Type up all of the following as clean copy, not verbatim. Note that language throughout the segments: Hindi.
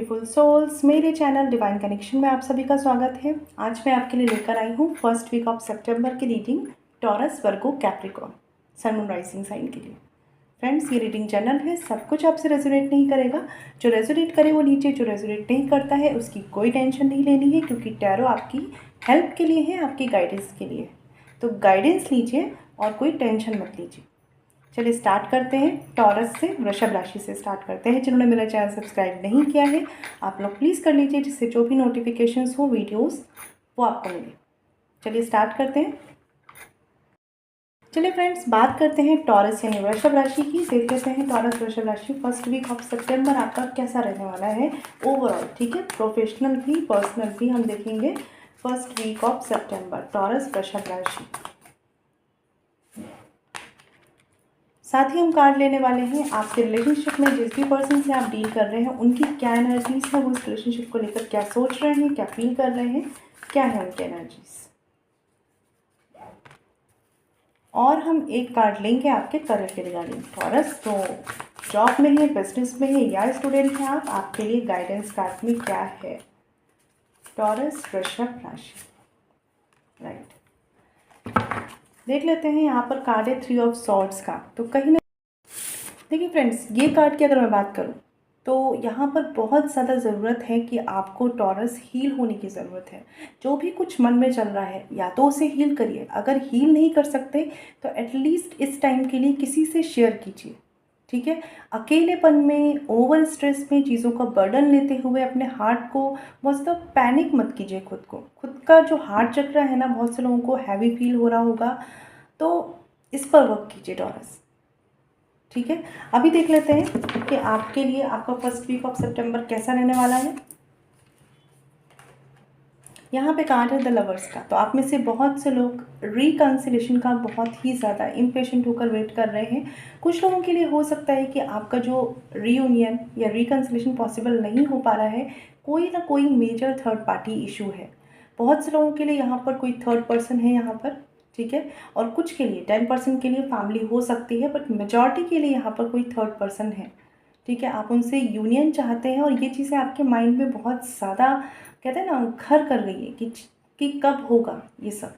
ब्यूटीफुल सोल्स, मेरे चैनल डिवाइन कनेक्शन में आप सभी का स्वागत है। आज मैं आपके लिए लेकर आई हूँ फर्स्ट वीक ऑफ सितंबर की reading Taurus, Virgo, Capricorn, sun moon rising sign के लिए। फ्रेंड्स, ये रीडिंग जनरल है, सब कुछ आपसे रेजोनेट नहीं करेगा। जो रेजोनेट करे वो लीजिए, जो रेजोनेट नहीं करता है उसकी कोई टेंशन नहीं लेनी है, क्योंकि टैरो आपकी हेल्प के लिए है, आपकी गाइडेंस के लिए। तो गाइडेंस लीजिए और कोई टेंशन मत लीजिए। चलिए स्टार्ट करते हैं। टॉरस से वृषभ राशि से स्टार्ट करते हैं। जिन्होंने मेरा चैनल सब्सक्राइब नहीं किया है आप लोग प्लीज़ कर लीजिए, जिससे जो भी नोटिफिकेशंस हो वीडियोस वो आपको मिले। चलिए स्टार्ट करते हैं। चलिए फ्रेंड्स, बात करते हैं टॉरस यानी वृषभ राशि की। देख लेते हैं टॉरस वृषभ राशि फर्स्ट वीक ऑफ सितंबर आपका कैसा रहने वाला है ओवरऑल। ठीक है, प्रोफेशनल भी पर्सनल भी हम देखेंगे। फर्स्ट वीक ऑफ सितंबर टॉरस वृषभ राशि। साथ ही हम कार्ड लेने वाले हैं आपके रिलेशनशिप में जिस भी पर्सन से आप डील कर रहे हैं उनकी क्या एनर्जीज है, वो इस रिलेशनशिप को लेकर क्या सोच रहे हैं, क्या फील कर रहे हैं, क्या है उनकी एनर्जीज। और हम एक कार्ड लेंगे आपके करियर के रिगार्डिंग। टॉरस, तो जॉब में है, बिजनेस में है या स्टूडेंट हैं आप, आपके लिए गाइडेंस कार्ड में क्या है। टॉरस वृषभ राशि, राइट। देख लेते हैं, यहाँ पर कार्ड है 3 ऑफ सॉर्ड्स का। तो कहीं ना देखिए फ्रेंड्स, ये कार्ड की अगर मैं बात करूँ तो यहाँ पर बहुत ज़्यादा ज़रूरत है कि आपको टॉरस हील होने की ज़रूरत है। जो भी कुछ मन में चल रहा है या तो उसे हील करिए, अगर हील नहीं कर सकते तो एटलीस्ट इस टाइम के लिए किसी से शेयर कीजिए। ठीक है, अकेलेपन में, ओवर स्ट्रेस में, चीज़ों का बर्डन लेते हुए अपने हार्ट को बहुत ज़्यादा पैनिक मत कीजिए। खुद का जो हार्ट चक्र है ना, बहुत से लोगों को हैवी फील हो रहा होगा, तो इस पर वर्क कीजिए टॉरस। ठीक है, अभी देख लेते हैं कि आपके लिए आपका फर्स्ट वीक ऑफ सितंबर कैसा रहने वाला है। यहाँ पे कार्ड है द लवर्स का। तो आप में से बहुत से लोग रिकन्सिलेशन का बहुत ही ज़्यादा इम्पेशेंट होकर वेट कर रहे हैं। कुछ लोगों के लिए हो सकता है कि आपका जो रीयूनियन या रिकन्सिलेशन पॉसिबल नहीं हो पा रहा है, कोई ना कोई मेजर थर्ड पार्टी इशू है। बहुत से लोगों के लिए यहाँ पर कोई थर्ड पर्सन है यहाँ पर। ठीक है, और कुछ के लिए 10% के लिए फैमिली हो सकती है, बट मेजॉरिटी के लिए यहाँ पर कोई थर्ड पर्सन है। ठीक है, आप उनसे यूनियन चाहते हैं और ये चीज़ें आपके माइंड में बहुत ज़्यादा, कहते हैं ना, घर कर गई है कि कब होगा ये सब।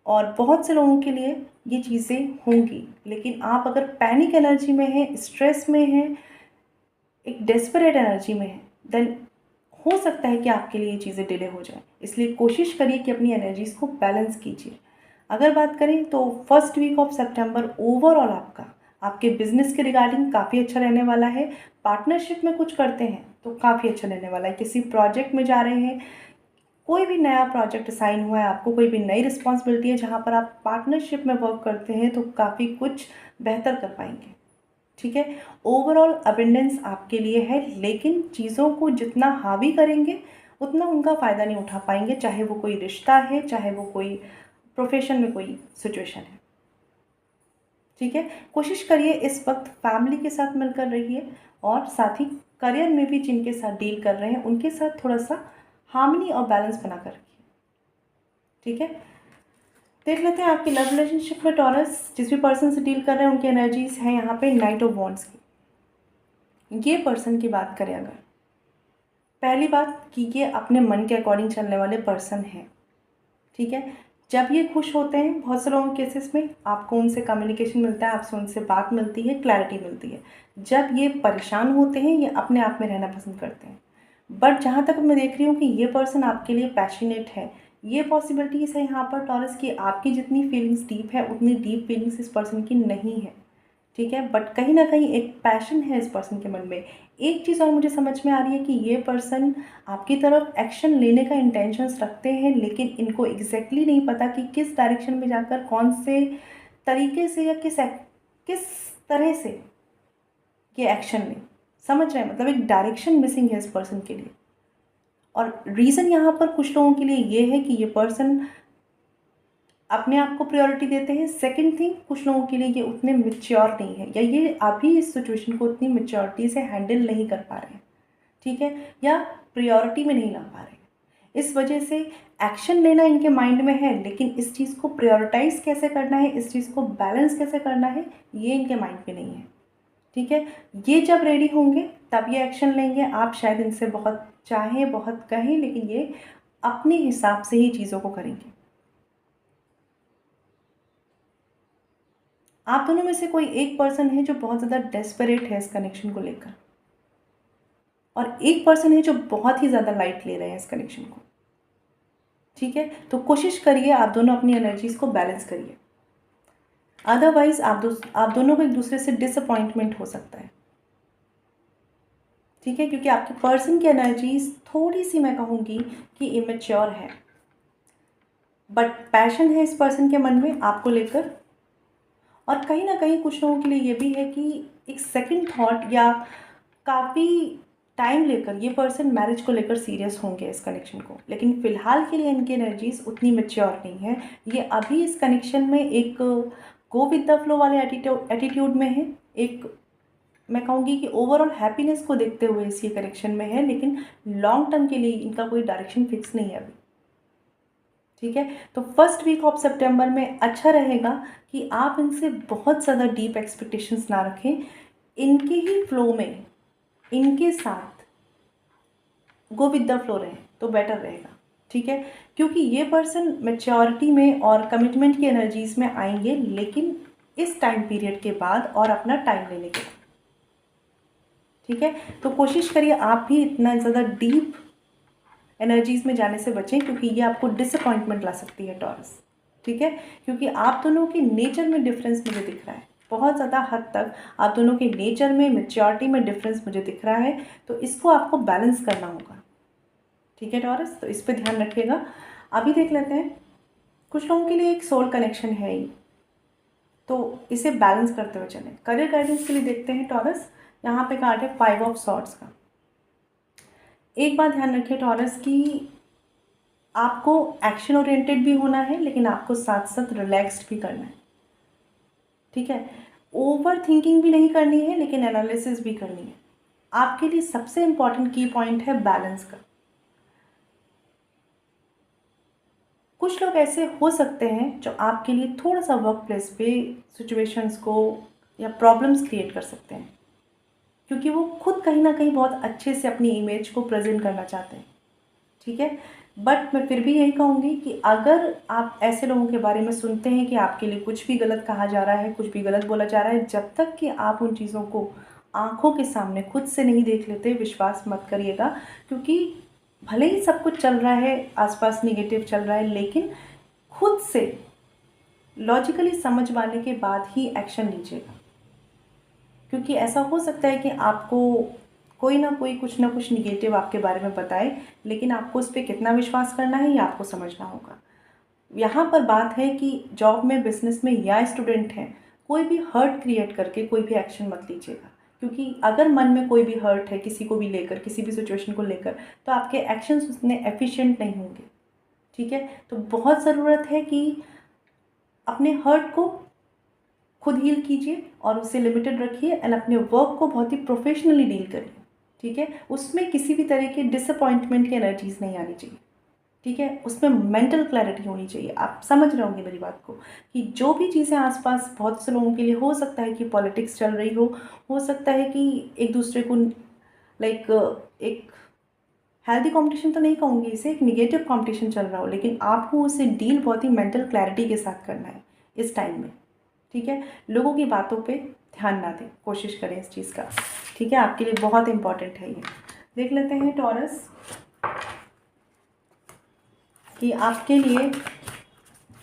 और बहुत से लोगों के लिए ये चीज़ें होंगी, लेकिन आप अगर पैनिक एनर्जी में हैं, स्ट्रेस में हैं, एक डेस्परेट एनर्जी में हैं, देन हो सकता है कि आपके लिए ये चीज़ें डिले हो जाए। इसलिए कोशिश करिए कि अपनी एनर्जीज़ को बैलेंस कीजिए। अगर बात करें तो फर्स्ट वीक ऑफ सितंबर ओवरऑल आपके बिजनेस के रिगार्डिंग काफ़ी अच्छा रहने वाला है। पार्टनरशिप में कुछ करते हैं तो काफ़ी अच्छा रहने वाला है। किसी प्रोजेक्ट में जा रहे हैं, कोई भी नया प्रोजेक्ट असाइन हुआ है आपको, कोई भी नई रिस्पॉन्सिबिलिटी है जहाँ पर आप पार्टनरशिप में वर्क करते हैं, तो काफ़ी कुछ बेहतर कर पाएंगे। ठीक है, ओवरऑल अबेंडेंस आपके लिए है, लेकिन चीज़ों को जितना हावी करेंगे उतना उनका फ़ायदा नहीं उठा पाएंगे, चाहे वो कोई रिश्ता है, चाहे वो कोई प्रोफेशन में कोई सिचुएशन है। ठीक है, कोशिश करिए इस वक्त फैमिली के साथ मिलकर रहिए, और साथ ही करियर में भी जिनके साथ डील कर रहे हैं उनके साथ थोड़ा सा हार्मनी और बैलेंस बनाकर रखिए। ठीक है, देख लेते हैं आपकी लव रिलेशनशिप में टॉरस जिस भी पर्सन से डील कर रहे हैं उनकी एनर्जीज हैं यहाँ पे नाइट ऑफ वॉन्ड्स की। ये पर्सन की बात करें अगर, पहली बात कि ये अपने मन के अकॉर्डिंग चलने वाले पर्सन हैं। ठीक है, जब ये खुश होते हैं, बहुत से लोगों के केसेस में आपको उनसे कम्युनिकेशन मिलता है, आपसे उनसे बात मिलती है, क्लैरिटी मिलती है। जब ये परेशान होते हैं, ये अपने आप में रहना पसंद करते हैं। बट जहाँ तक मैं देख रही हूँ कि ये पर्सन आपके लिए पैशनेट है, ये पॉसिबिलिटीज़ है यहाँ पर टॉरस की आपकी जितनी फीलिंग्स डीप है उतनी डीप फीलिंग्स इस पर्सन की नहीं है। ठीक है, बट कहीं ना कहीं एक पैशन है इस पर्सन के मन में। एक चीज़ और मुझे समझ में आ रही है कि ये पर्सन आपकी तरफ एक्शन लेने का इंटेंशंस रखते हैं, लेकिन इनको एग्जैक्टली नहीं पता कि किस डायरेक्शन में जाकर कौन से तरीके से या किस तरह से ये एक्शन लें। समझ रहे हैं, मतलब एक डायरेक्शन मिसिंग है इस पर्सन के लिए। और रीज़न यहाँ पर कुछ लोगों के लिए ये है कि ये पर्सन अपने आप को प्रायोरिटी देते हैं। सेकंड थिंग, कुछ लोगों के लिए ये उतने मैच्योर नहीं है, या ये अभी इस सिचुएशन को उतनी मैच्योरिटी से हैंडल नहीं कर पा रहे हैं। ठीक है, या प्रायोरिटी में नहीं ला पा रहे हैं। इस वजह से एक्शन लेना इनके माइंड में है, लेकिन इस चीज़ को प्रायोरिटाइज कैसे करना है, इस चीज़ को बैलेंस कैसे करना है, ये इनके माइंड में नहीं है। ठीक है, ये जब रेडी होंगे तब ये एक्शन लेंगे। आप शायद इनसे बहुत चाहें, बहुत कहें, लेकिन ये अपने हिसाब से ही चीज़ों को करेंगे। आप दोनों में से कोई एक पर्सन है जो बहुत ज़्यादा डेस्परेट है इस कनेक्शन को लेकर, और एक पर्सन है जो बहुत ही ज़्यादा लाइट ले रहे हैं इस कनेक्शन को। ठीक है, तो कोशिश करिए आप दोनों अपनी एनर्जीज़ को बैलेंस करिए, अदरवाइज आप दोनों को एक दूसरे से डिसअपॉइंटमेंट हो सकता है। ठीक है, क्योंकि आपके पर्सन की एनर्जीज थोड़ी सी, मैं कहूँगी कि इमेच्योर है, बट पैशन है इस पर्सन के मन में आपको लेकर। और कहीं ना कहीं कुछ लोगों के लिए ये भी है कि एक सेकंड थॉट या काफ़ी टाइम लेकर ये पर्सन मैरिज को लेकर सीरियस होंगे इस कनेक्शन को, लेकिन फ़िलहाल के लिए इनकी एनर्जीज उतनी मैच्योर नहीं है। ये अभी इस कनेक्शन में एक गो विद द फ्लो वाले एटीट्यूड में है, एक मैं कहूँगी कि ओवरऑल हैप्पीनेस को देखते हुए इस ये कनेक्शन में है, लेकिन लॉन्ग टर्म के लिए इनका कोई डायरेक्शन फिक्स नहीं है अभी। ठीक है, तो फर्स्ट वीक ऑफ सितंबर में अच्छा रहेगा कि आप इनसे बहुत ज़्यादा डीप एक्सपेक्टेशंस ना रखें, इनके ही फ्लो में इनके साथ गो विद द फ्लो रहें तो बेटर रहेगा। ठीक है, क्योंकि ये पर्सन मैच्योरिटी में और कमिटमेंट की एनर्जीज़ में आएंगे, लेकिन इस टाइम पीरियड के बाद और अपना टाइम लेने के बाद। ठीक है, तो कोशिश करिए आप भी इतना ज़्यादा डीप एनर्जीज़ में जाने से बचें, क्योंकि ये आपको डिसअपॉइंटमेंट ला सकती है टॉरस। ठीक है, क्योंकि आप दोनों के नेचर में डिफरेंस मुझे दिख रहा है, बहुत ज़्यादा हद तक आप दोनों के नेचर में, मैच्योरिटी में डिफरेंस मुझे दिख रहा है, तो इसको आपको बैलेंस करना होगा। ठीक है टॉरस, तो इस पर ध्यान रखिएगा। अभी देख लेते हैं, कुछ लोगों के लिए एक सोल कनेक्शन है ही, तो इसे बैलेंस करते हुए चलें। करियर गाइडेंस के लिए देखते हैं टॉरस, यहाँ पे कार्ड है 5 ऑफ सॉर्ड्स का। एक बात ध्यान रखिए टॉरस कि आपको एक्शन ओरिएंटेड भी होना है, लेकिन आपको साथ साथ रिलैक्स्ड भी करना है। ठीक है, ओवर थिंकिंग भी नहीं करनी है, लेकिन एनालिसिस भी करनी है। आपके लिए सबसे इम्पॉर्टेंट की पॉइंट है बैलेंस का। कुछ लोग ऐसे हो सकते हैं जो आपके लिए थोड़ा सा वर्क प्लेस पे सिचुएशंस को या प्रॉब्लम्स क्रिएट कर सकते हैं, क्योंकि वो खुद कहीं ना कहीं बहुत अच्छे से अपनी इमेज को प्रेजेंट करना चाहते हैं। ठीक है, बट मैं फिर भी यही कहूँगी कि अगर आप ऐसे लोगों के बारे में सुनते हैं कि आपके लिए कुछ भी गलत कहा जा रहा है, कुछ भी गलत बोला जा रहा है, जब तक कि आप उन चीज़ों को आंखों के सामने खुद से नहीं देख लेते, विश्वास मत करिएगा। क्योंकि भले ही सब कुछ चल रहा है, आसपास निगेटिव चल रहा है, लेकिन खुद से लॉजिकली समझ पाने के बाद ही एक्शन लीजिएगा। क्योंकि ऐसा हो सकता है कि आपको कोई ना कोई कुछ ना कुछ निगेटिव आपके बारे में बताए, लेकिन आपको उस पर कितना विश्वास करना है ये आपको समझना होगा। यहाँ पर बात है कि जॉब में, बिजनेस में या स्टूडेंट हैं, कोई भी हर्ट क्रिएट करके कोई भी एक्शन मत लीजिएगा। क्योंकि अगर मन में कोई भी हर्ट है किसी को भी लेकर, किसी भी सिचुएशन को लेकर, तो आपके एक्शंस उतने एफिशिएंट नहीं होंगे। ठीक है, तो बहुत ज़रूरत है कि अपने हर्ट को खुद हील कीजिए और उसे लिमिटेड रखिए, एंड अपने वर्क को बहुत ही प्रोफेशनली डील करिए। ठीक है, उसमें किसी भी तरह के डिसअपॉइंटमेंट की एनर्जीज नहीं आनी चाहिए। ठीक है, उसमें मेंटल क्लैरिटी होनी चाहिए। आप समझ रहे होंगे मेरी बात को, कि जो भी चीज़ें आसपास बहुत से लोगों के लिए हो सकता है कि पॉलिटिक्स चल रही हो सकता है कि एक दूसरे को लाइक एक हेल्दी कंपटीशन तो नहीं कहूँगी इसे, एक निगेटिव कंपटीशन चल रहा हो, लेकिन आपको उसे डील बहुत ही मेंटल क्लैरिटी के साथ करना है इस टाइम में। ठीक है, लोगों की बातों पे ध्यान ना दें, कोशिश करें इस चीज़ का। ठीक है, आपके लिए बहुत इंपॉर्टेंट है ये। देख लेते हैं टॉरस कि आपके लिए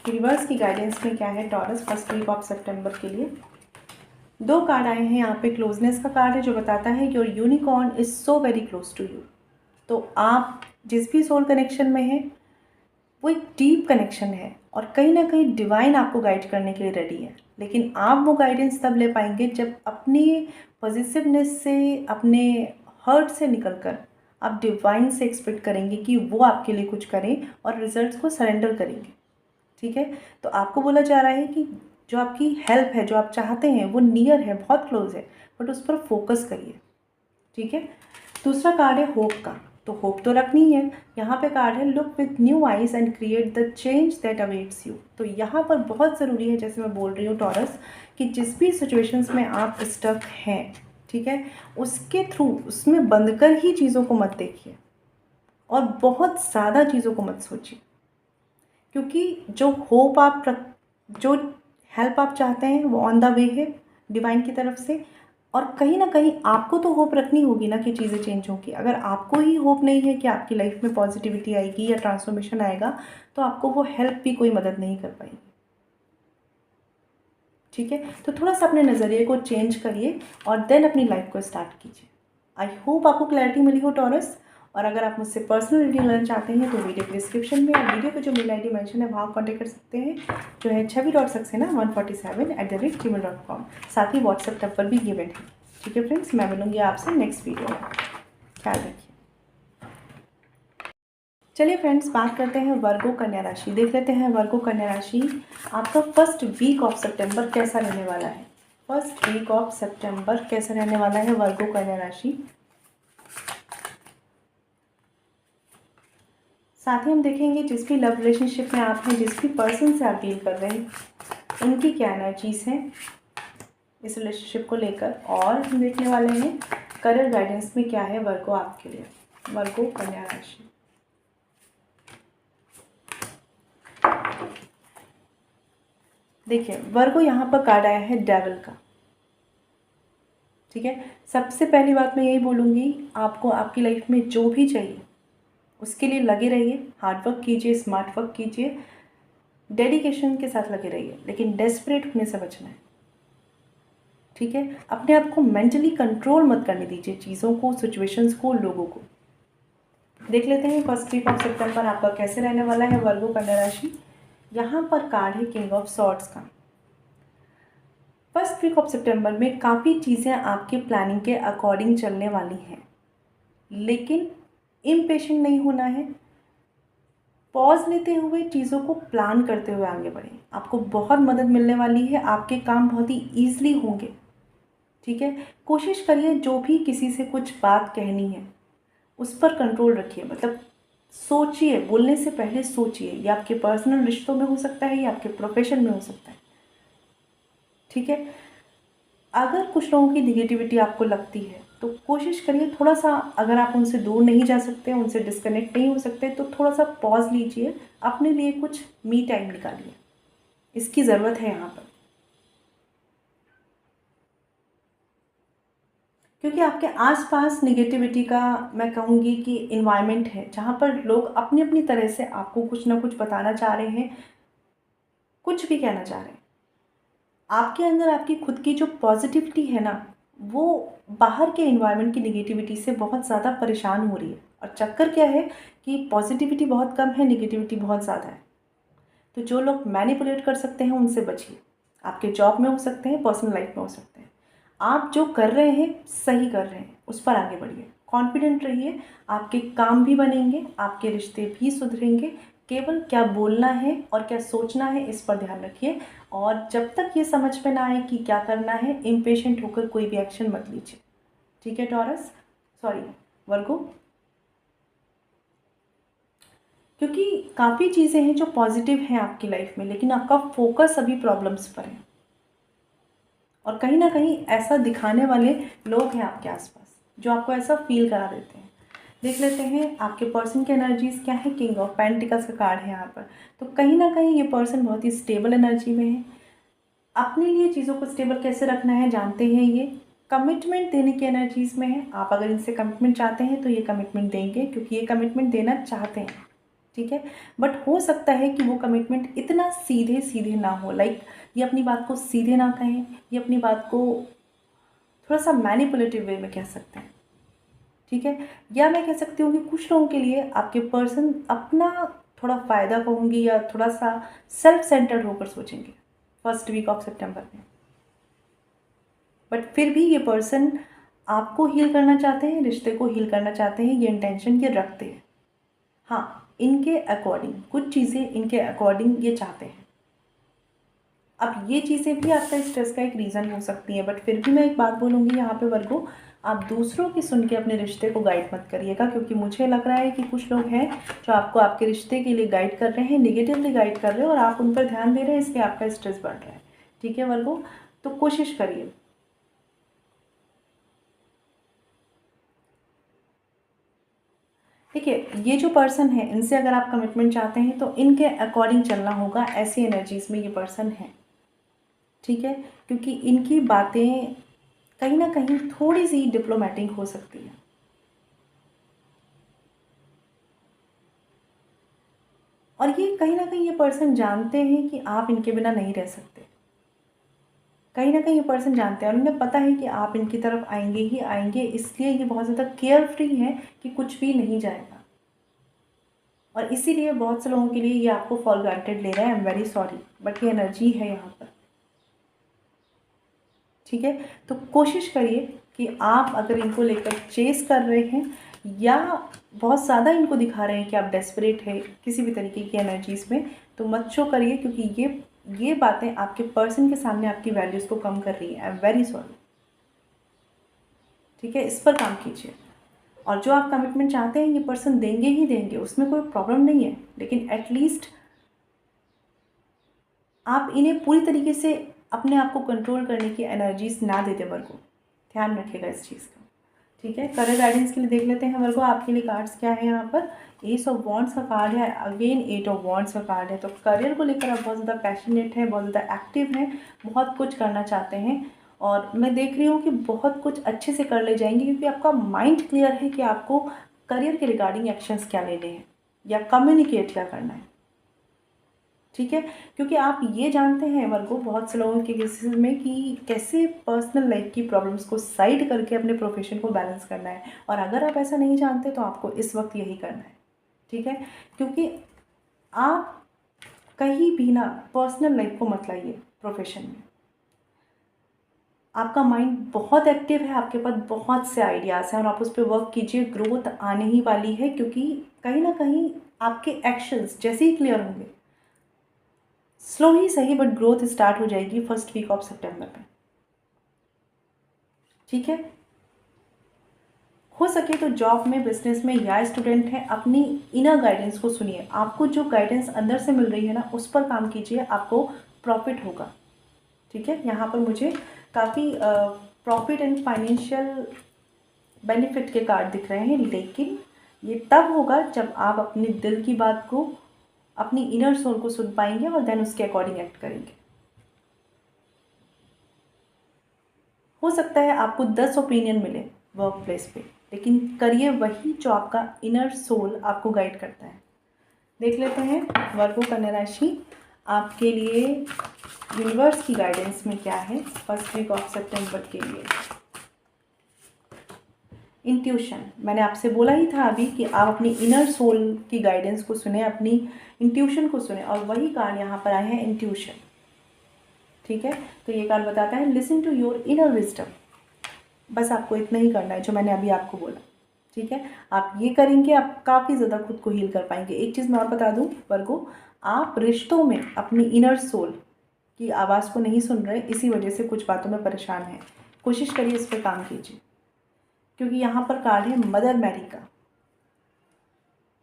रिवर्स की गाइडेंस में क्या है टॉरस फर्स्ट वीक ऑफ सितंबर के लिए। 2 कार्ड आए हैं यहाँ पे। क्लोजनेस का कार्ड है जो बताता है your unicorn is so very close to you. तो आप जिस भी सोल कनेक्शन में हैं वो एक डीप कनेक्शन है, और कहीं ना कहीं डिवाइन आपको गाइड करने के लिए रेडी है, लेकिन आप वो गाइडेंस तब ले पाएंगे जब अपनी पॉजिटिवनेस से, अपने हर्ट से निकलकर आप डिवाइन से एक्सपेक्ट करेंगे कि वो आपके लिए कुछ करें और रिजल्ट्स को सरेंडर करेंगे। ठीक है, तो आपको बोला जा रहा है कि जो आपकी हेल्प है, जो आप चाहते हैं, वो नियर है, बहुत क्लोज है, बट उस पर फोकस करिए। ठीक है, दूसरा कार्ड है होप का। तो होप तो रखनी है। यहाँ पे कार्ड है look with new eyes and create the change that awaits you. तो यहाँ पर बहुत ज़रूरी है, जैसे मैं बोल रही हूँ टॉरस, कि जिस भी सिचुएशंस में आप स्टक हैं, ठीक है, उसके थ्रू उसमें बंद कर ही चीज़ों को मत देखिए और बहुत ज़्यादा चीज़ों को मत सोचिए, क्योंकि जो होप आप जो हेल्प आप चाहते हैं वो ऑन द वे है डिवाइन की तरफ से। और कहीं ना कहीं आपको तो होप रखनी होगी ना कि चीज़ें चेंज होंगी। अगर आपको ही होप नहीं है कि आपकी लाइफ में पॉजिटिविटी आएगी या ट्रांसफॉर्मेशन आएगा, तो आपको वो हेल्प भी कोई मदद नहीं कर पाएगी। ठीक है, तो थोड़ा सा अपने नज़रिए को चेंज करिए और देन अपनी लाइफ को स्टार्ट कीजिए। आई होप आपको क्लैरिटी मिली हो टॉरस। और अगर आप मुझसे पर्सनल रीडिंग लेना चाहते हैं तो वीडियो के डिस्क्रिप्शन में और वीडियो पे जो मेल आई डी मेंशन है वहाँ कॉन्टेक्ट कर सकते हैं, जो है छवि.सक्सेना147@gmail.com। साथ ही व्हाट्सएप नंबर भी गिवन है। ठीक है फ्रेंड्स, मैं मिलूंगी आपसे नेक्स्ट वीडियो में। ख्याल रखिए। चलिए फ्रेंड्स, बात करते हैं वर्गो कन्या राशि। देख लेते हैं वर्गो कन्या राशि आपका फर्स्ट वीक ऑफ सितंबर कैसा रहने वाला है। फर्स्ट वीक ऑफ सितंबर कैसा रहने वाला है वर्गो कन्या राशि। साथ ही हम देखेंगे जिस भी लव रिलेशनशिप में आप हैं, जिस भी पर्सन से आप डील कर रहे हैं, उनकी क्या एनर्जीज हैं इस रिलेशनशिप को लेकर। और हम देखने वाले हैं करियर गाइडेंस में क्या है वर्गो आपके लिए, वर्गो कन्या राशि। देखिए वर्गो यहाँ पर कार्ड आया है डेविल का। ठीक है, सबसे पहली बात मैं यही बोलूँगी, आपको आपकी लाइफ में जो भी चाहिए उसके लिए लगे रहिए, हार्डवर्क कीजिए, स्मार्ट वर्क कीजिए, डेडिकेशन के साथ लगे रहिए, लेकिन डेस्परेट होने से बचना है। ठीक है, अपने आप को मेंटली कंट्रोल मत करने दीजिए, चीज़ों को, सिचुएशंस को, लोगों को। देख लेते हैं फर्स्ट वीक ऑफ सितंबर आपका कैसे रहने वाला है वर्गो कन्या राशि। यहाँ पर कार्ड है किंग ऑफ सॉर्ड्स का। फर्स्ट वीक ऑफ सितंबर में काफ़ी चीज़ें आपके प्लानिंग के अकॉर्डिंग चलने वाली हैं, लेकिन इम्पेशेंट नहीं होना है। पॉज लेते हुए चीज़ों को प्लान करते हुए आगे बढ़ें। आपको बहुत मदद मिलने वाली है, आपके काम बहुत ही ईजिली होंगे। ठीक है, कोशिश करिए जो भी किसी से कुछ बात कहनी है उस पर कंट्रोल रखिए, मतलब सोचिए, बोलने से पहले सोचिए। ये आपके पर्सनल रिश्तों में हो सकता है या आपके प्रोफेशन में हो सकता है। ठीक है, अगर कुछ लोगों की निगेटिविटी आपको लगती है तो कोशिश करिए थोड़ा सा, अगर आप उनसे दूर नहीं जा सकते, उनसे डिस्कनेक्ट नहीं हो सकते, तो थोड़ा सा पॉज लीजिए, अपने लिए कुछ मी टाइम निकालिए, इसकी ज़रूरत है यहाँ पर। क्योंकि आपके आसपास निगेटिविटी का मैं कहूँगी कि इन्वायरमेंट है, जहाँ पर लोग अपनी अपनी तरह से आपको कुछ ना कुछ बताना चाह रहे हैं, कुछ भी कहना चाह रहे हैं। आपके अंदर आपकी खुद की जो पॉजिटिविटी है ना, वो बाहर के इन्वायरमेंट की निगेटिविटी से बहुत ज़्यादा परेशान हो रही है। और चक्कर क्या है कि पॉजिटिविटी बहुत कम है, निगेटिविटी बहुत ज़्यादा है। तो जो लोग मैनिपुलेट कर सकते हैं उनसे बचिए। आपके जॉब में हो सकते हैं, पर्सनल लाइफ में हो सकते हैं। आप जो कर रहे हैं सही कर रहे हैं, उस पर आगे बढ़िए, कॉन्फिडेंट रहिए, आपके काम भी बनेंगे, आपके रिश्ते भी सुधरेंगे। केवल क्या बोलना है और क्या सोचना है इस पर ध्यान रखिए। और जब तक ये समझ में ना आए कि क्या करना है, इम्पेशेंट होकर कोई भी एक्शन मत लीजिए। ठीक है टॉरस, सॉरी वर्गो, क्योंकि काफ़ी चीज़ें हैं जो पॉजिटिव हैं आपकी लाइफ में, लेकिन आपका फोकस अभी प्रॉब्लम्स पर है। और कहीं ना कहीं ऐसा दिखाने वाले लोग हैं आपके आसपास जो आपको ऐसा फील करा देते हैं। देख लेते हैं आपके पर्सन की एनर्जीज क्या है। किंग ऑफ पेंटिकल्स का कार्ड है यहाँ पर। तो कहीं ना कहीं ये पर्सन बहुत ही स्टेबल एनर्जी में है। अपने लिए चीज़ों को स्टेबल कैसे रखना है जानते हैं। ये कमिटमेंट देने की एनर्जीज में है। आप अगर इनसे कमिटमेंट चाहते हैं तो ये कमिटमेंट देंगे, क्योंकि ये कमिटमेंट देना चाहते हैं। ठीक है, बट हो सकता है कि वो कमिटमेंट इतना सीधे सीधे ना हो, लाइक ये अपनी बात को सीधे ना कहें, ये अपनी बात को थोड़ा सा मैनिपुलेटिव वे में कह सकते हैं। ठीक है, या मैं कह सकती हूँ कि कुछ लोगों के लिए आपके पर्सन अपना थोड़ा फ़ायदा कहूँगी या थोड़ा सा सेल्फ सेंटर्ड होकर सोचेंगे फर्स्ट वीक ऑफ सितंबर में। बट फिर भी ये पर्सन आपको हील करना चाहते हैं, रिश्ते को हील करना चाहते हैं, ये इंटेंशन ये रखते हैं। हाँ, इनके अकॉर्डिंग कुछ चीज़ें, इनके अकॉर्डिंग ये चाहते हैं। अब ये चीज़ें भी आपका स्ट्रेस का एक रीज़न हो सकती है, बट फिर भी मैं एक बात बोलूँगी यहाँ पे वर्गो, आप दूसरों की सुन के अपने रिश्ते को गाइड मत करिएगा, क्योंकि मुझे लग रहा है कि कुछ लोग हैं जो आपको आपके रिश्ते के लिए गाइड कर रहे हैं, नेगेटिवली गाइड कर रहे हैं और आप उन पर ध्यान दे रहे हैं, इसलिए आपका स्ट्रेस बढ़ रहा है। ठीक है वर्गो, तो कोशिश करिए। देखिए, ये जो पर्सन है इनसे अगर आप कमिटमेंट चाहते हैं तो इनके अकॉर्डिंग चलना होगा, ऐसी एनर्जीज में ये पर्सन है। ठीक है, क्योंकि इनकी बातें कहीं ना कहीं थोड़ी सी डिप्लोमेटिक हो सकती है। और ये कहीं ना कहीं ये पर्सन जानते हैं कि आप इनके बिना नहीं रह सकते। कहीं ना कहीं ये पर्सन जानते हैं और उन्हें पता है कि आप इनकी तरफ आएंगे ही आएंगे, इसलिए ये बहुत ज़्यादा केयर फ्री है कि कुछ भी नहीं जाएगा। और इसीलिए बहुत से लोगों के लिए ये आपको फॉर ग्रांटेड ले रहा है। I am very sorry, but ये एनर्जी है यहाँ पर। ठीक है, तो कोशिश करिए कि आप अगर इनको लेकर चेस कर रहे हैं या बहुत ज़्यादा इनको दिखा रहे हैं कि आप डेस्परेट है किसी भी तरीके की एनर्जीज़ में, तो मत शो करिए, क्योंकि ये बातें आपके पर्सन के सामने आपकी वैल्यूज़ को कम कर रही हैं। I am very sorry. ठीक है, इस पर काम कीजिए। और जो आप कमिटमेंट चाहते हैं ये पर्सन देंगे ही देंगे, उसमें कोई प्रॉब्लम नहीं है, लेकिन एटलीस्ट आप इन्हें पूरी तरीके से अपने आप को कंट्रोल करने की एनर्जीज ना दे दें वर्गो। ध्यान रखिएगा इस चीज़ का। ठीक है, करियर गाइडेंस के लिए देख लेते हैं वर्गो आपके लिए कार्ड्स क्या है। यहाँ पर एस ऑफ वॉन्ड्स का कार्ड है, अगेन 8 ऑफ वॉन्ड्स का कार्ड है। तो करियर को लेकर आप बहुत ज़्यादा पैशनेट है, बहुत ज़्यादा एक्टिव हैं, बहुत कुछ करना चाहते हैं और मैं देख रही हूँ कि बहुत कुछ अच्छे से कर ले जाएंगे, क्योंकि आपका माइंड क्लियर है कि आपको करियर के रिगार्डिंग एक्शंस क्या लेने हैं या कम्युनिकेट क्या करना है। ठीक है, क्योंकि आप ये जानते हैं वर्गो बहुत से लोगों के केसेस में कि कैसे पर्सनल लाइफ की प्रॉब्लम्स को साइड करके अपने प्रोफेशन को बैलेंस करना है। और अगर आप ऐसा नहीं जानते तो आपको इस वक्त यही करना है। ठीक है, क्योंकि आप कहीं भी ना पर्सनल लाइफ को मत लाइए प्रोफेशन में। आपका माइंड बहुत एक्टिव है, आपके पास बहुत से आइडियाज़ हैं और आप उस पर वर्क कीजिए। ग्रोथ आने ही वाली है, क्योंकि कहीं ना कहीं आपके एक्शंस जैसे ही क्लियर होंगे, स्लो ही सही बट ग्रोथ स्टार्ट हो जाएगी फर्स्ट वीक ऑफ सितंबर में। ठीक है, हो सके तो जॉब में, बिजनेस में या स्टूडेंट हैं, अपनी इनर गाइडेंस को सुनिए। आपको जो गाइडेंस अंदर से मिल रही है ना, उस पर काम कीजिए, आपको प्रॉफिट होगा। ठीक है, यहाँ पर मुझे काफ़ी प्रॉफिट एंड फाइनेंशियल बेनिफिट के कार्ड दिख रहे हैं, लेकिन ये तब होगा जब आप अपने दिल की बात को, अपनी इनर सोल को सुन पाएंगे और देन उसके अकॉर्डिंग एक्ट करेंगे। हो सकता है आपको 10 ओपिनियन मिले वर्क प्लेस पे, लेकिन करिए वही जो आपका इनर सोल आपको गाइड करता है। देख लेते हैं वर्गो कन्या राशि आपके लिए यूनिवर्स की गाइडेंस में क्या है फर्स्ट वीक ऑफ सितंबर के लिए। इंट्यूशन, मैंने आपसे बोला ही था अभी कि आप अपनी इनर सोल की गाइडेंस को सुने, अपनी इंट्यूशन को सुने, और वही कार्ड यहाँ पर आए हैं, इंट्यूशन। ठीक है, तो ये कार्ड बताता है listen to your inner wisdom. बस आपको इतना ही करना है जो मैंने अभी आपको बोला। ठीक है, आप ये करेंगे आप काफ़ी ज़्यादा खुद को हील कर पाएंगे। एक चीज़ मैं और बता दूँ वर्गो, आप रिश्तों में अपनी इनर सोल की आवाज़ को नहीं सुन रहे, इसी वजह से कुछ बातों में परेशान हैं। कोशिश करिए इस पर काम कीजिए, क्योंकि यहाँ पर कार्ड है मदर मैरी का।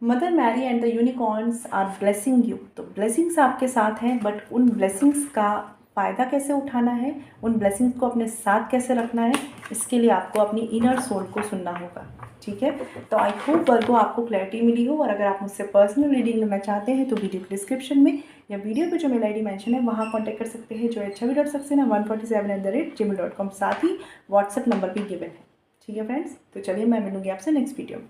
Mother Mary and the unicorns are blessing you. तो ब्लेसिंग्स आपके साथ हैं, बट उन ब्लेसिंग्स का फ़ायदा कैसे उठाना है, उन ब्लेसिंग्स को अपने साथ कैसे रखना है, इसके लिए आपको अपनी इनर सोल को सुनना होगा। ठीक है, तो आई होप वर्गो आपको क्लैरिटी मिली हो। और अगर आप मुझसे पर्सनल रीडिंग लेना चाहते हैं तो वीडियो के डिस्क्रिप्शन में या वीडियो पे जो मेल ID मेंशन है वहाँ कॉन्टैक्ट कर सकते हैं, जो HB.सक्सेना147@gmail.com। साथ ही व्हाट्सएप नंबर भी गिवन है। ठीक है फ्रेंड्स, तो चलिए मैं मिलूँगी आपसे नेक्स्ट वीडियो में।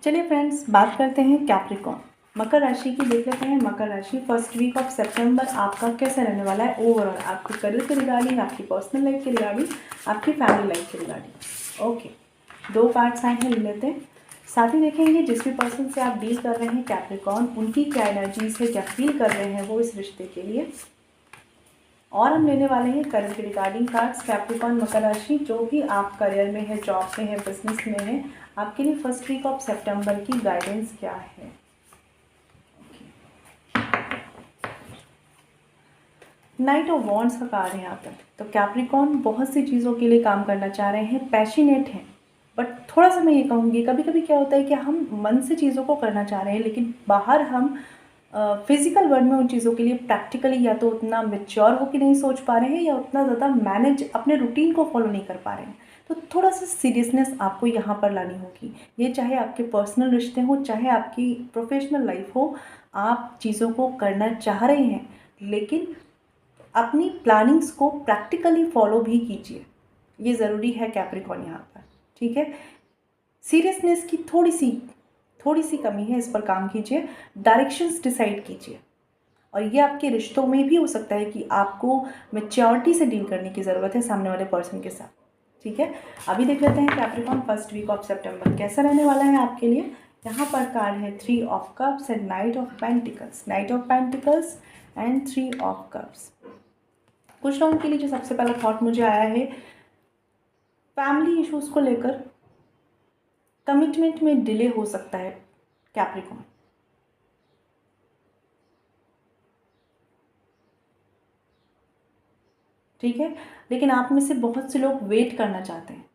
चलिए फ्रेंड्स, बात करते हैं कैप्रिकॉर्न मकर राशि की। देख लेते हैं मकर राशि फर्स्ट वीक ऑफ सितंबर आपका कैसे रहने वाला है ओवरऑल, आपके करियर के रिगार्डिंग, आपकी पर्सनल लाइफ के रिगार्डिंग, आपकी फैमिली लाइफ के रिगार्डिंग। ओके, 2 कार्ड्स आए हैं, ले लेते हैं। साथ ही देखेंगे जिस भी पर्सन से आप डील कर रहे हैं कैप्रिकॉर्न, उनकी क्या एनर्जीज है, क्या फील कर रहे हैं वो इस रिश्ते के लिए। और हम लेने वाले हैं करियर के रिगार्डिंग कार्ड्स कैप्रिकॉर्न मकर राशि। जो भी आप करियर में है, जॉब में है, बिजनेस में है, आपके लिए फर्स्ट वीक ऑफ सितंबर की गाइडेंस क्या है। नाइट ऑफ वॉन्ड्स का कार्ड है यहाँ पर। तो कैप्रिकॉर्न बहुत सी चीज़ों के लिए काम करना चाह रहे हैं, पैशनेट हैं, बट थोड़ा सा मैं ये कहूँगी कभी कभी क्या होता है कि हम मन से चीज़ों को करना चाह रहे हैं, लेकिन बाहर हम फिजिकल वर्ल्ड में उन चीज़ों के लिए प्रैक्टिकली या तो उतना मेच्योर होकर नहीं सोच पा रहे हैं, या उतना ज़्यादा मैनेज अपने रूटीन को फॉलो नहीं कर पा रहे हैं। तो थोड़ा सा सीरियसनेस आपको यहाँ पर लानी होगी। ये चाहे आपके पर्सनल रिश्ते हो, चाहे आपकी प्रोफेशनल लाइफ हो, आप चीज़ों को करना चाह रहे हैं, लेकिन अपनी प्लानिंग्स को प्रैक्टिकली फॉलो भी कीजिए। ये ज़रूरी है कैप्रिकॉर्न यहाँ पर, ठीक है। सीरियसनेस की थोड़ी सी कमी है, इस पर काम कीजिए। डायरेक्शंस डिसाइड कीजिए, और ये आपके रिश्तों में भी हो सकता है कि आपको मैच्योरिटी से डील करने की ज़रूरत है सामने वाले पर्सन के साथ, ठीक है। अभी देख लेते हैं कैप्रिकॉर्न फर्स्ट वीक ऑफ सितंबर कैसा रहने वाला है आपके लिए। यहाँ पर कार्ड है 3 of cups and night of pentacles and 3 of cups. कुछ लोगों के लिए जो सबसे पहला थॉट मुझे आया है, फैमिली इश्यूज़ को लेकर कमिटमेंट में डिले हो सकता है कैप्रिकॉर्न, ठीक है। लेकिन आप में से बहुत से लोग वेट करना चाहते हैं,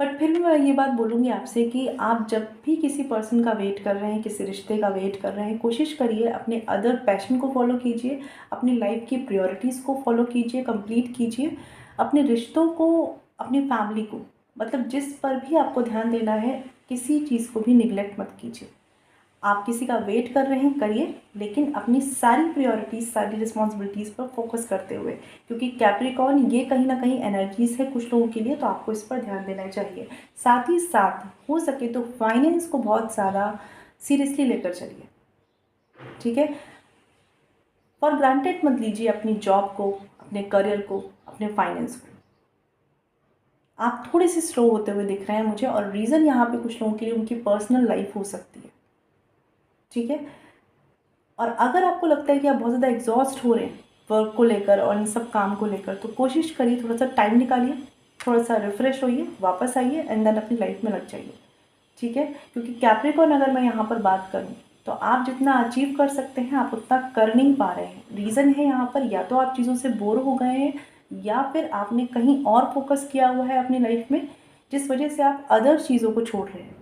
बट फिर भी मैं ये बात बोलूँगी आपसे कि आप जब भी किसी पर्सन का वेट कर रहे हैं, किसी रिश्ते का वेट कर रहे हैं, कोशिश करिए अपने अदर पैशन को फॉलो कीजिए, अपनी लाइफ की प्रायोरिटीज़ को फॉलो कीजिए, कंप्लीट कीजिए अपने रिश्तों को, अपनी फैमिली को, मतलब जिस पर भी आपको ध्यान देना है, किसी चीज़ को भी निगलेक्ट मत कीजिए। आप किसी का वेट कर रहे हैं, करिए, लेकिन अपनी सारी प्रायोरिटीज़, सारी रिस्पॉन्सिबिलिटीज़ पर फोकस करते हुए, क्योंकि कैप्रिकॉर्न ये कहीं ना कहीं एनर्जीज़ है कुछ लोगों के लिए, तो आपको इस पर ध्यान देना चाहिए। साथ ही साथ हो सके तो फाइनेंस को बहुत ज़्यादा सीरियसली लेकर चलिए, ठीक है। फॉर ग्रांटेड मत लीजिए अपनी जॉब को, अपने करियर को, अपने फाइनेंस को। आप थोड़े से स्लो होते हुए दिख रहे हैं मुझे, और रीज़न यहाँ पे कुछ लोगों के लिए उनकी पर्सनल लाइफ हो सकती है, ठीक है। और अगर आपको लगता है कि आप बहुत ज़्यादा एग्जॉस्ट हो रहे हैं वर्क को लेकर और इन सब काम को लेकर, तो कोशिश करिए थोड़ा सा टाइम निकालिए, थोड़ा सा रिफ़्रेश होइए, वापस आइए एंड देन अपनी लाइफ में लग जाइए, ठीक है। क्योंकि कैप्रिकॉर्न अगर मैं यहाँ पर बात करूँ, तो आप जितना अचीव कर सकते हैं आप उतना कर नहीं पा रहे हैं। रीज़न है यहाँ पर, या तो आप चीज़ों से बोर हो गए हैं, या फिर आपने कहीं और फोकस किया हुआ है अपनी लाइफ में, जिस वजह से आप अदर चीज़ों को छोड़ रहे हैं,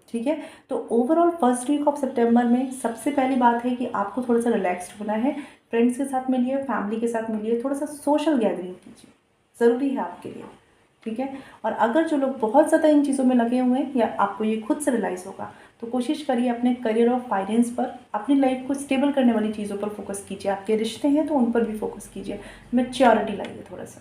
ठीक है। तो ओवरऑल फर्स्ट वीक ऑफ सितंबर में सबसे पहली बात है कि आपको थोड़ा सा रिलैक्स्ड होना है। फ्रेंड्स के साथ मिलिए, फैमिली के साथ मिलिए, थोड़ा सा सोशल गैदरिंग कीजिए, ज़रूरी है आपके लिए, ठीक है। और अगर जो लोग बहुत ज़्यादा इन चीज़ों में लगे हुए हैं, या आपको ये खुद से रियलाइज़ होगा, तो कोशिश करिए अपने करियर और फाइनेंस पर, अपनी लाइफ को स्टेबल करने वाली चीज़ों पर फोकस कीजिए। आपके रिश्ते हैं तो उन पर भी फोकस कीजिए, मैच्योरिटी लाइए थोड़ा सा,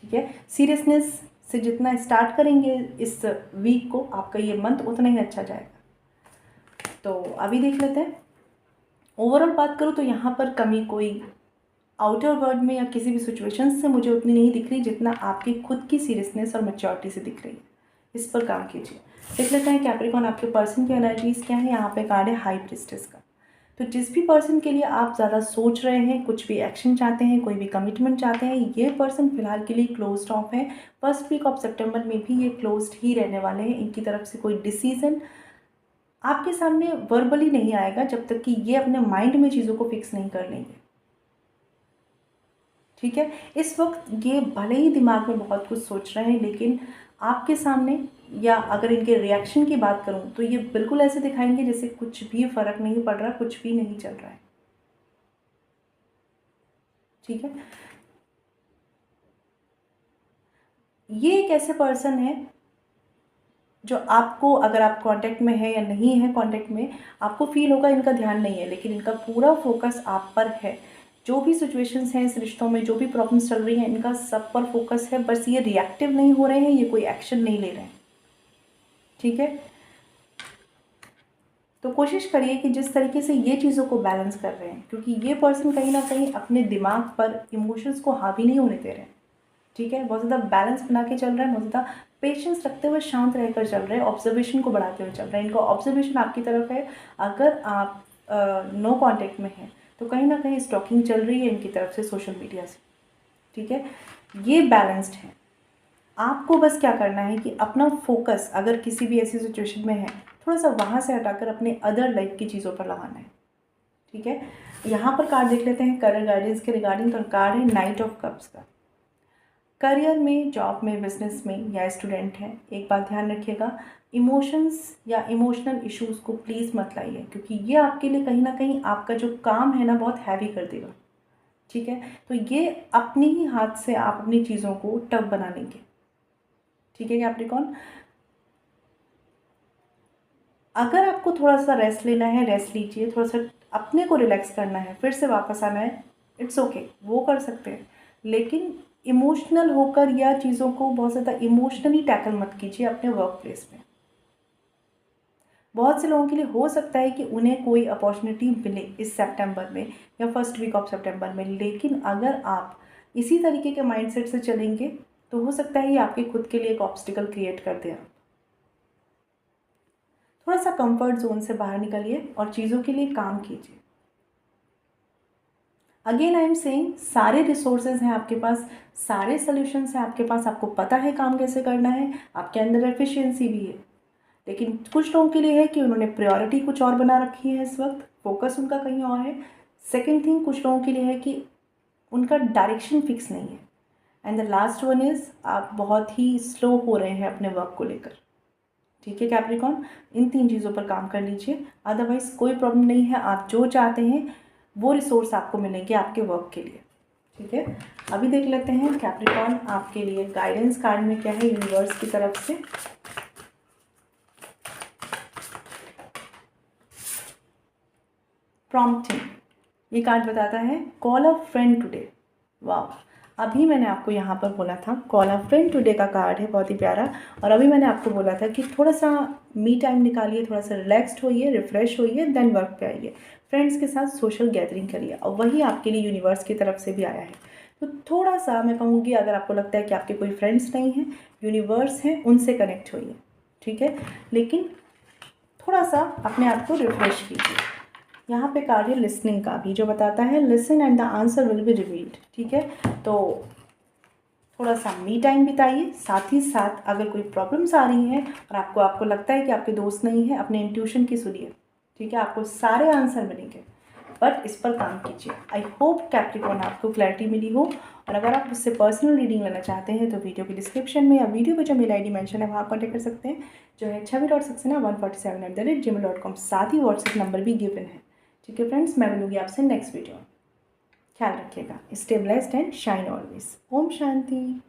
ठीक है। सीरियसनेस से जितना स्टार्ट करेंगे इस वीक को, आपका ये मंथ उतना ही अच्छा जाएगा। तो अभी देख लेते हैं, ओवरऑल बात करूँ तो यहाँ पर कमी कोई आउटर वर्ल्ड में या किसी भी सिचुएशन से मुझे उतनी नहीं दिख रही, जितना आपकी खुद की सीरियसनेस और मैच्योरिटी से दिख रही है। इस पर काम कीजिए। देख लेते हैं कैप्रिकॉर्न आपके पर्सन की एनर्जीज़ क्या है। यहाँ पे कार्ड है हाई प्रीस्टेस का। तो जिस भी पर्सन के लिए आप ज़्यादा सोच रहे हैं, कुछ भी एक्शन चाहते हैं, कोई भी कमिटमेंट चाहते हैं, ये पर्सन फिलहाल के लिए क्लोज्ड ऑफ है। फर्स्ट वीक ऑफ सितंबर में भी ये क्लोज्ड ही रहने वाले हैं। इनकी तरफ से कोई डिसीजन आपके सामने वर्बली नहीं आएगा जब तक कि ये अपने माइंड में चीज़ों को फिक्स नहीं कर लेंगे, ठीक है। इस वक्त ये भले ही दिमाग में बहुत कुछ सोच रहे हैं, लेकिन आपके सामने, या अगर इनके रिएक्शन की बात करूं, तो ये बिल्कुल ऐसे दिखाएंगे जैसे कुछ भी फ़र्क नहीं पड़ रहा, कुछ भी नहीं चल रहा है, ठीक है। ये एक ऐसे पर्सन है जो आपको, अगर आप कांटेक्ट में है या नहीं है कांटेक्ट में, आपको फील होगा इनका ध्यान नहीं है, लेकिन इनका पूरा फोकस आप पर है। जो भी सिचुएशंस हैं इस रिश्तों में, जो भी प्रॉब्लम्स चल रही हैं, इनका सब पर फोकस है। बस ये रिएक्टिव नहीं हो रहे हैं, ये कोई एक्शन नहीं ले रहे हैं, ठीक है। तो कोशिश करिए कि जिस तरीके से ये चीज़ों को बैलेंस कर रहे हैं, क्योंकि ये पर्सन कहीं ना कहीं अपने दिमाग पर इमोशंस को हावी नहीं होने दे रहे हैं, ठीक है। बहुत ज़्यादा बैलेंस बना के चल रहा है, बहुत ज़्यादा पेशेंस रखते हुए शांत रहकर चल रहे हैं, ऑब्जर्वेशन को बढ़ाते हुए चल रहे हैं। इनका ऑब्जर्वेशन आपकी तरफ है। अगर आप नो कांटेक्ट में हैं, तो कहीं ना कहीं स्टॉकिंग चल रही है इनकी तरफ से सोशल मीडिया से, ठीक है। ये बैलेंस्ड है। आपको बस क्या करना है कि अपना फोकस अगर किसी भी ऐसी सिचुएशन में है, थोड़ा सा वहाँ से हटाकर अपने अदर लाइफ की चीज़ों पर लगाना है, ठीक है, यहाँ पर कार्ड देख लेते हैं करियर गाइडेंस के रिगार्डिंग। तो कार्ड है नाइट ऑफ कप्स का। करियर में, जॉब में, बिजनेस में या स्टूडेंट है, एक बात ध्यान रखिएगा, इमोशंस या इमोशनल इश्यूज़ को प्लीज़ मत लाइए, क्योंकि ये आपके लिए कहीं ना कहीं आपका जो काम है ना बहुत हैवी कर देगा। ठीक है, तो ये अपने ही हाथ से आप अपनी चीज़ों को टफ बना लेंगे। ठीक है कैप्रिकॉर्न, अगर आपको थोड़ा सा रेस्ट लेना है, रेस्ट लीजिए, थोड़ा सा अपने को रिलैक्स करना है, फिर से वापस आना है, इट्स ओके, वो कर सकते हैं। लेकिन इमोशनल होकर या चीज़ों को बहुत ज़्यादा इमोशनली टैकल मत कीजिए अपने वर्क प्लेस में। बहुत से लोगों के लिए हो सकता है कि उन्हें कोई अपॉर्चुनिटी मिले इस सितंबर में या फर्स्ट वीक ऑफ सितंबर में, लेकिन अगर आप इसी तरीके के माइंडसेट से चलेंगे तो हो सकता है ये आपके खुद के लिए एक ऑब्स्टिकल क्रिएट कर दे। आप थोड़ा सा कंफर्ट जोन से बाहर निकलिए और चीज़ों के लिए काम कीजिए। अगेन आई एम सेइंग, सारे रिसोर्सेज हैं आपके पास, सारे सोल्यूशंस हैं आपके पास, आपको पता है काम कैसे करना है, आपके अंदर एफिशिएंसी भी है। लेकिन कुछ लोगों के लिए है कि उन्होंने प्रायोरिटी कुछ और बना रखी है, इस वक्त फोकस उनका कहीं और है। सेकेंड थिंग, कुछ लोगों के लिए है कि उनका डायरेक्शन फिक्स नहीं है। And the last one is, आप बहुत ही स्लो हो रहे हैं अपने वर्क को लेकर। ठीक है कैप्रिकॉर्न, इन 3 चीज़ों पर काम कर लीजिए, अदरवाइज़ कोई प्रॉब्लम नहीं है। आप जो चाहते हैं वो रिसोर्स आपको मिलेंगे आपके वर्क के लिए। ठीक है, अभी देख लेते हैं कैप्रिकॉर्न आपके लिए गाइडेंस कार्ड में क्या है यूनिवर्स की तरफ से। प्रॉम्प्टिंग, ये कार्ड बताता है कॉल अ फ्रेंड टुडे। वाह, अभी मैंने आपको यहाँ पर बोला था कॉल अ फ्रेंड टुडे का कार्ड है, बहुत ही प्यारा। और अभी मैंने आपको बोला था कि थोड़ा सा मी टाइम निकालिए, थोड़ा सा रिलैक्स्ड होइए, रिफ़्रेश होइए, देन वर्क पे आइए, फ्रेंड्स के साथ सोशल गैदरिंग करिए। और वही आपके लिए यूनिवर्स की तरफ से भी आया है। तो थोड़ा सा मैं कहूँगी, अगर आपको लगता है कि आपके कोई फ्रेंड्स नहीं हैं, यूनिवर्स हैं, उनसे कनेक्ट होइए। ठीक है, लेकिन थोड़ा सा अपने आप को रिफ़्रेश कीजिए। यहाँ पे कार्ड है लिसनिंग का भी, जो बताता है listen and the answer will be revealed. ठीक है, तो थोड़ा सा मी टाइम बिताइए, साथ ही साथ अगर कोई प्रॉब्लम्स आ रही हैं और आपको लगता है कि आपके दोस्त नहीं है, अपने इंट्यूशन की सुनिए। ठीक है, आपको सारे आंसर मिलेंगे, बट इस पर काम कीजिए। आई होप कैप्रिकॉर्न आपको क्लैरिटी मिली हो। और अगर आप मुझसे पर्सनल रीडिंग लेना चाहते हैं तो वीडियो के डिस्क्रिप्शन में या वीडियो पे जो मेल ID मेंशन है वहाँ कॉन्टैक्ट कर सकते हैं, जो है chhavi.saxena147@gmail.com। साथ ही व्हाट्सएप नंबर भी गिवन है। ठीक है फ्रेंड्स, मैं मिलूंगी आपसे नेक्स्ट वीडियो में। ख्याल रखिएगा, stay blessed and shine always. ओम शांति।